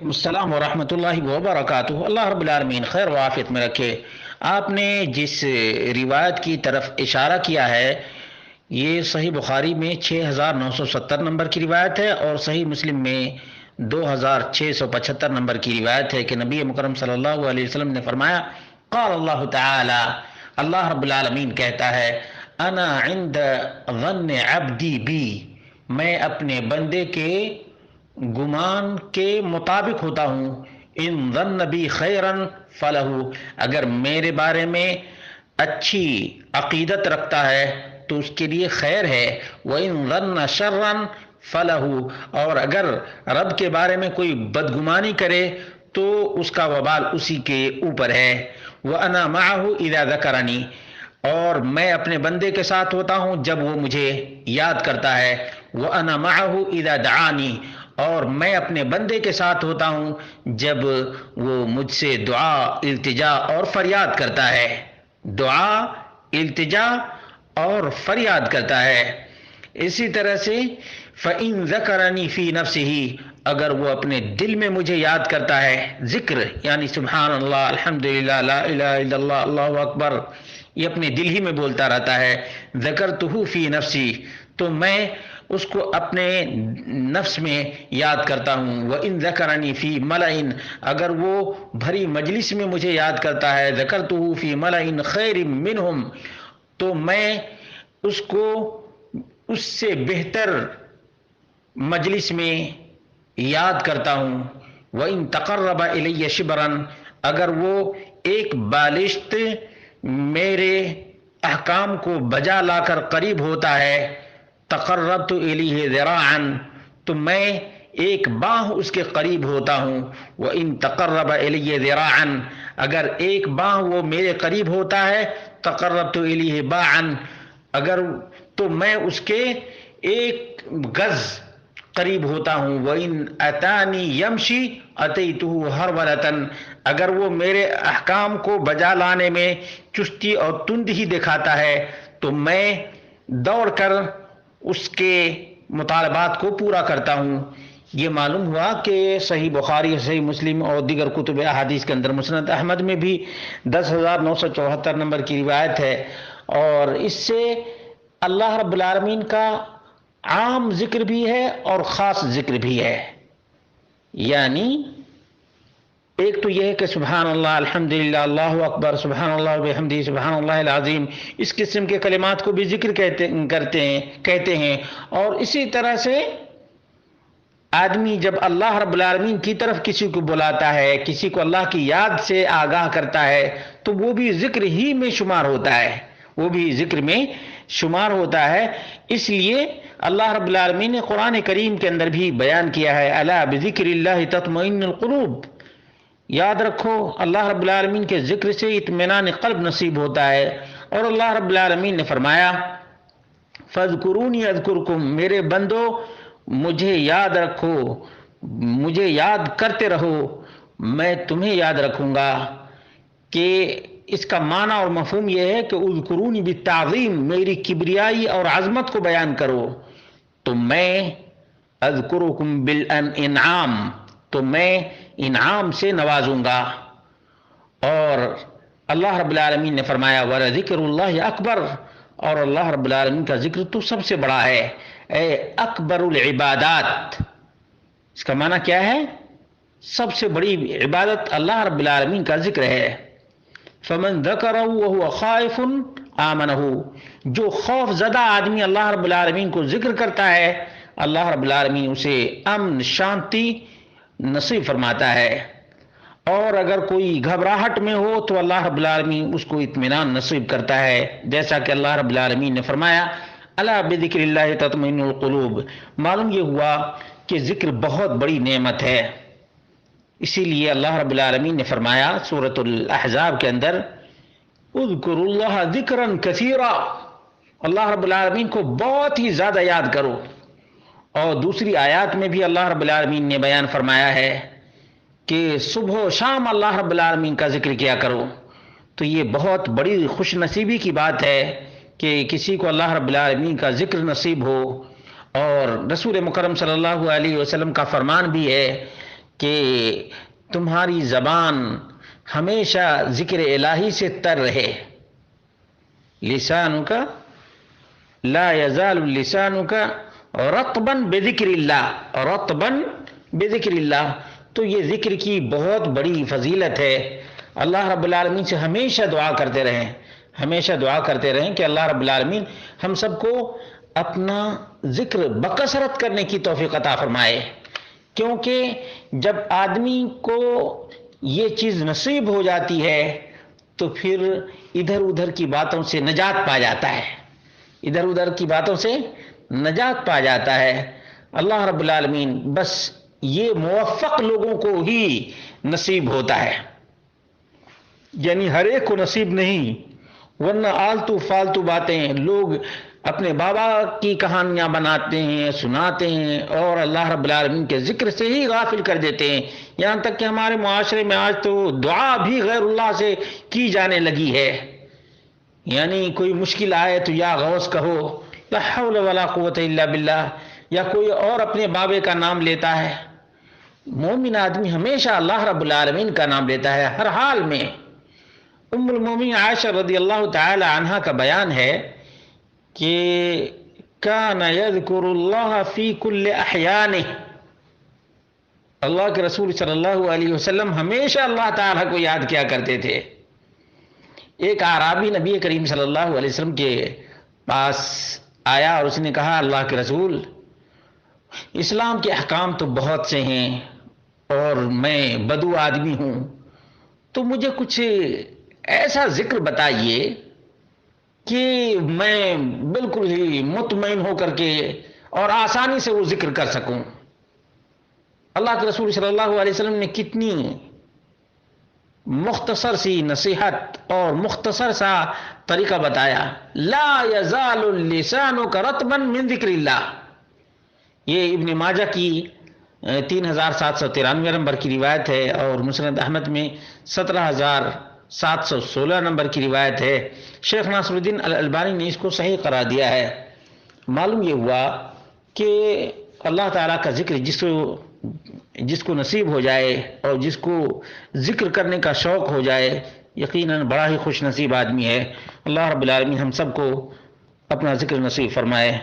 السلام ورحمۃ اللہ وبرکاتہ۔ اللہ رب العالمین خیر و عافیت میں رکھے۔ آپ نے جس روایت کی طرف اشارہ کیا ہے یہ صحیح بخاری میں 6970 نمبر کی روایت ہے اور صحیح مسلم میں 2675 نمبر کی روایت ہے کہ نبی مکرم صلی اللہ علیہ وسلم نے فرمایا، قال اللہ تعالی، اللہ رب العالمین کہتا ہے، انا عند ظن عبدی بی، میں اپنے بندے کے گمان کے مطابق ہوتا ہوں۔ ان ظن بی خیرا فلہ، اگر میرے بارے میں اچھی عقیدت رکھتا ہے تو اس کے لیے خیر ہے۔ وَإِن ظَنَّ شَرًّا فَلَهُ، اور اگر رب کے بارے میں کوئی بدگمانی کرے تو اس کا وبال اسی کے اوپر ہے۔ وَأَنَا مَعَهُ إِذَا ذَكَرَنِي، اور میں اپنے بندے کے ساتھ ہوتا ہوں جب وہ مجھے یاد کرتا ہے۔ وَأَنَا مَعَهُ إِذَا دَعَانِي، اور میں اپنے بندے کے ساتھ ہوتا ہوں جب وہ مجھ سے دعا، التجا اور فریاد کرتا ہے۔ دعا، التجا اور فریاد کرتا ہے۔ اسی طرح سے فَإِن ذَكَرَنِي فِي نَفْسِهِ، اگر وہ اپنے دل میں مجھے یاد کرتا ہے، ذکر یعنی سبحان اللہ، الحمدللہ، لا الہ الا اللہ، اللہ اکبر، یہ اپنے دل ہی میں بولتا رہتا ہے۔ ذَكَرْتُهُ فِي نَفْسِي، تو میں اس کو اپنے نفس میں یاد کرتا ہوں۔ وَإِن ذَكَرَنِي فِي مَلَئٍ، اگر وہ بھری مجلس میں مجھے یاد کرتا ہے، ذَكَرْتُهُ فِي مَلَئٍ خَيْرٍ مِّنْهُمْ، تو میں اس کو اس سے بہتر مجلس میں یاد کرتا ہوں۔ وَإِن تَقَرَّبَ إِلَيَّ شِبْرًا، اگر وہ ایک بالشت میرے احکام کو بجا لا کر قریب ہوتا ہے، تقربت الیہ ذراعا، تو میں ایک باہ اس کے قریب ہوتا ہوں۔ وَإِن تقرب الی ذراعا، اگر ایک باہ وہ میرے قریب ہوتا ہے، تقربت الیہ باعا، اگر تو میں اس کے ایک گز قریب ہوتا ہوں۔ وَإِن أَتَانِي يَمْشِي أَتَيْتُهُ هَرْوَلَةً، اگر وہ میرے احکام کو بجا لانے میں چستی اور تند ہی دکھاتا ہے تو میں دوڑ کر اس کے مطالبات کو پورا کرتا ہوں۔ یہ معلوم ہوا کہ صحیح بخاری، صحیح مسلم اور دیگر کتب احادیث کے اندر مسند احمد میں بھی 10,974 نمبر کی روایت ہے، اور اس سے اللہ رب العالمین کا عام ذکر بھی ہے اور خاص ذکر بھی ہے۔ یعنی ایک تو یہ ہے کہ سبحان اللہ، الحمدللہ، اللہ اکبر، سبحان اللہ بحمدہ، سبحان اللہ العظیم، اس قسم کے کلمات کو بھی ذکر کہتے ہیں۔ اور اسی طرح سے آدمی جب اللہ رب العالمین کی طرف کسی کو بلاتا ہے، کسی کو اللہ کی یاد سے آگاہ کرتا ہے، تو وہ بھی ذکر ہی میں شمار ہوتا ہے، وہ بھی ذکر میں شمار ہوتا ہے۔ اس لیے اللہ رب العالمین نے قرآن کریم کے اندر بھی بیان کیا ہے، الا بذکر اللہ تطمئن القلوب، یاد رکھو اللہ رب العالمین کے ذکر سے اطمینان قلب نصیب ہوتا ہے۔ اور اللہ رب العالمین نے فرمایا، فَاذْكُرُونِي أَذْكُرْكُمْ، میرے بندو مجھے یاد رکھو، مجھے یاد کرتے رہو، میں تمہیں یاد رکھوں گا۔ کہ اس کا معنی اور مفہوم یہ ہے کہ اذکرونی بالتعظیم، میری کبریائی اور عظمت کو بیان کرو تو میں اذکرکم بالانعام، تو میں انعام سے نوازوں گا۔ اور اللہ رب العالمین نے فرمایا، وَلَذِكْرُ اللَّهِ اکبر، اور اللہ رب العالمین کا ذکر تو سب سے بڑا ہے، اے اکبر العبادات۔ اس کا معنی کیا ہے؟ سب سے بڑی عبادت اللہ رب العالمین کا ذکر ہے۔ فَمَن ذَكَرَهُ وَهُوَ خَائِفٌ آمَنَهُ، جو خوف زدہ آدمی اللہ رب العالمین کو ذکر کرتا ہے، اللہ رب العالمین اسے امن، شانتی نصیب فرماتا ہے۔ اور اگر کوئی گھبراہٹ میں ہو تو اللہ رب العالمین اس کو اطمینان نصیب کرتا ہے، جیسا کہ اللہ رب العالمین نے فرمایا، الا بذکر اللہ تطمئن القلوب۔ معلوم یہ ہوا کہ ذکر بہت بڑی نعمت ہے، اسی لیے اللہ رب العالمین نے فرمایا سورۃ الاحزاب کے اندر، اذکروا اللہ ذکرا کثیرا، اللہ رب العالمین کو بہت ہی زیادہ یاد کرو۔ اور دوسری آیات میں بھی اللہ رب العالمین نے بیان فرمایا ہے کہ صبح و شام اللہ رب العالمین کا ذکر کیا کرو۔ تو یہ بہت بڑی خوش نصیبی کی بات ہے کہ کسی کو اللہ رب العالمین کا ذکر نصیب ہو۔ اور رسول مکرم صلی اللہ علیہ وسلم کا فرمان بھی ہے کہ تمہاری زبان ہمیشہ ذکر الہی سے تر رہے. لسانک لا یزال لسانک رطبا بذکر اللہ، رطبا بذکر اللہ. تو یہ ذکر کی بہت بڑی فضیلت ہے. اللہ رب العالمین سے ہمیشہ دعا کرتے رہیں، ہمیشہ دعا کرتے رہیں کہ اللہ رب العالمین ہم سب کو اپنا ذکر بکثرت کرنے کی توفیق عطا فرمائے. کیونکہ جب آدمی کو یہ چیز نصیب ہو جاتی ہے تو پھر ادھر ادھر کی باتوں سے نجات پا جاتا ہے، ادھر ادھر کی باتوں سے نجات پا جاتا ہے. اللہ رب العالمین بس یہ موفق لوگوں کو ہی نصیب ہوتا ہے، یعنی ہر ایک کو نصیب نہیں. ورنہ آلتو فالتو باتیں لوگ اپنے بابا کی کہانیاں بناتے ہیں، سناتے ہیں، اور اللہ رب العالمین کے ذکر سے ہی غافل کر دیتے ہیں. یہاں تک کہ ہمارے معاشرے میں آج تو دعا بھی غیر اللہ سے کی جانے لگی ہے. یعنی کوئی مشکل آئے تو یا غوث کہو، لا حول ولا قوت الا باللہ، یا کوئی اور اپنے بابے کا نام لیتا ہے. مومن آدمی ہمیشہ اللہ رب العالمین کا نام لیتا ہے ہر حال میں. ام المومنین عائشہ رضی اللہ تعالی عنہا کا بیان ہے کہ کان یذکر اللہ فی کل احیانہ، اللہ کے رسول صلی اللہ علیہ وسلم ہمیشہ اللہ تعالیٰ کو یاد کیا کرتے تھے. ایک اعرابی نبی کریم صلی اللہ علیہ وسلم کے پاس آیا اور اس نے کہا، اللہ کے رسول، اسلام کے احکام تو بہت سے ہیں اور میں بدو آدمی ہوں، تو مجھے کچھ ایسا ذکر بتائیے کہ میں بالکل ہی مطمئن ہو کر کے اور آسانی سے وہ ذکر کر سکوں. اللہ کے رسول صلی اللہ علیہ وسلم نے کتنی مختصر سی نصیحت اور مختصر سا طریقہ بتایا. لا یزال لسانک رطبا من ذکر اللہ. یہ ابن ماجہ کی 3793 نمبر کی روایت ہے، اور مسند احمد میں 17716 نمبر کی روایت ہے. شیخ ناصر الدین الالبانی نے اس کو صحیح قرار دیا ہے. معلوم یہ ہوا کہ اللہ تعالیٰ کا ذکر جس کو نصیب ہو جائے اور جس کو ذکر کرنے کا شوق ہو جائے، یقیناً بڑا ہی خوش نصیب آدمی ہے. اللہ رب العالمین ہم سب کو اپنا ذکر نصیب فرمائے.